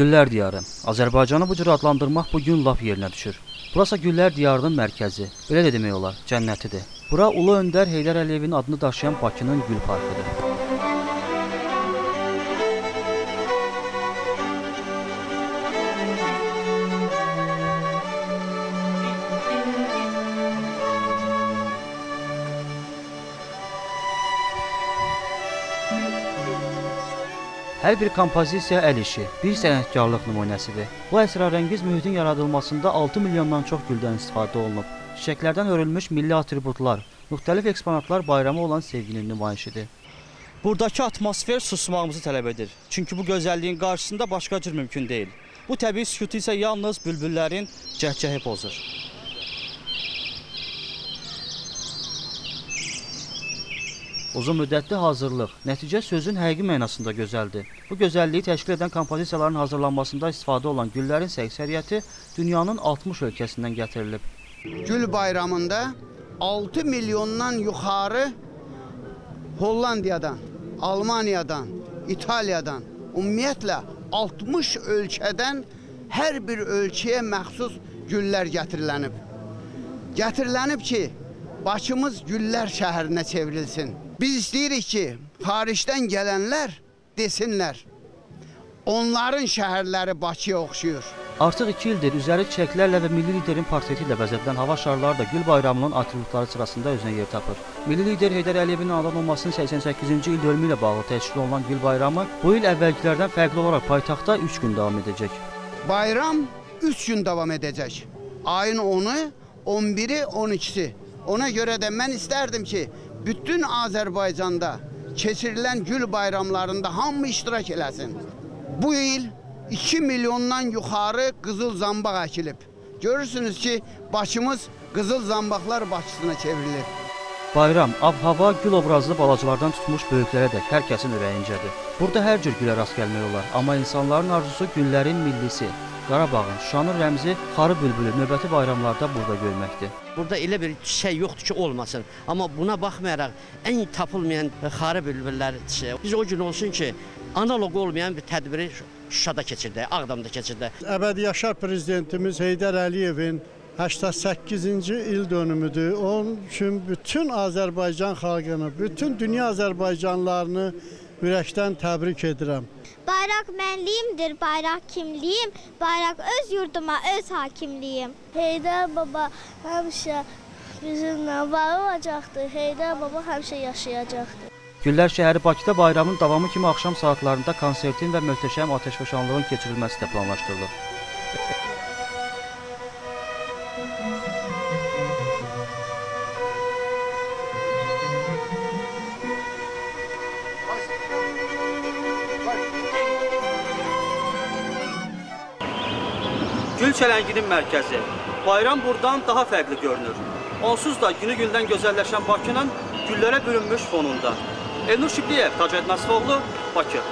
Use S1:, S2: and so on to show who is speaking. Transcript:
S1: Güllər diyarı. Azərbaycanı bu cür adlandırmaq bugün lap yerinə düşür. Burası Güllər diyarının mərkəzi, belə də demək olar, cənnətidir. Bura Ulu Öndər Heydər Əliyevin adını daşıyan Bakının Gül Parkıdır. Hər bir kompozisiya əl işi, bir sənətkarlıq nümunəsidir. Bu əsrarəngiz mühitin yaradılmasında 6 milyondan çox güldən istifadə olunub. Çiçəklərdən örülmüş milli atributlar, müxtəlif eksponatlar bayrama olan sevginin nümayişidir. Buradakı atmosfer susmağımızı tələb edir. Çünki bu gözəlliyin qarşısında başqa cür mümkün deyil. Bu təbii sükutu isə yalnız bülbüllərin cəhcəhi pozur. Uzun müddətli hazırlıq, nəticə sözün həqiqi mənasında gözəldir. Bu gözəlliyi təşkil edən kompozisiyaların hazırlanmasında istifadə olan güllərin əksəriyyəti dünyanın 60 ölkəsindən gətirilib.
S2: Gül bayramında 6 milyondan yuxarı Hollandiyadan, Almaniyadan, İtaliyadan, ümumiyyətlə 60 ölkədən hər bir ölkəyə məxsus güllər gətirilənib. Gətirilənib ki, Bakımız güllər şəhərinə çevrilsin. Biz istəyirik ki, xaricdən gələnlər desinlər, onların şəhərləri Bakıya oxşuyur.
S1: Artıq 2 ildir üzəri çiçəklərlə və milli liderin portreti ilə bəzədilən hava şarları da Gül bayramının atributları sırasında özünə yer tapır. Milli lider Heydər Əliyevin anadan olmasının 88-ci il dönümü ilə bağlı təşkil olunan Gül bayramı bu il əvvəlkilərdən fərqli olaraq paytaxtda 3 gün davam edəcək.
S2: Bayram 3 gün davam edəcək. Ayın 10-u, 11-i, 12-si. Ona görə də mən istərdim ki, bütün Azərbaycanda keçirilən gül bayramlarında hamı iştirak eləsin. Bu il 2 milyondan yuxarı qızıl zambaq əkilib. Görürsünüz ki, Bakımız qızıl zambaqlar Bakısına çevrilir.
S1: Bayram, ab-hava, gül obrazlı balacılardan tutmuş böyüklərə dək hər kəsin ürəyincədir. Burada hər cür gülə rast gəlmək olar, amma insanların arzusu güllərin millisi. Qarabağın, Şuşanın rəmzi xarı bülbülü növbəti bayramlarda burada görməkdir.
S3: Burada elə bir çiçək yoxdur ki, olmasın. Amma buna baxmayaraq, ən tapılmayan xarı bülbüllər çiçəyi. Biz o gün olsun ki, analog olmayan bir tədbiri Şuşada keçirdik, Ağdamda keçirdik.
S4: Əbədi yaşar prezidentimiz Heydər Əliyevin 88-ci il dönümüdür. Onun üçün bütün Azərbaycan xalqını, bütün dünya Azərbaycanlarını ürəkdən təbrik edirəm.
S5: Bayraq mənliyimdir, bayraq kimliyim, bayraq öz yurduma, öz hakimliyim. Heydər baba həmişə bizimlə var olacaqdır, Heydər baba həmişə yaşayacaqdır.
S1: Güllər şəhəri Bakıda bayramın davamı kimi axşam saatlarında konsertin və möhtəşəm atəşfəşanlığın keçirilməsi də planlaşdırılır. Gül çələnginin mərkəzi. Bayram buradan daha fərqli görünür. Onsuz da günü-gündən gözəlləşən Bakının güllərə bürünmüş fonunda. Elnur Şibliyev, Tacir Nəsifoğlu, Bakı.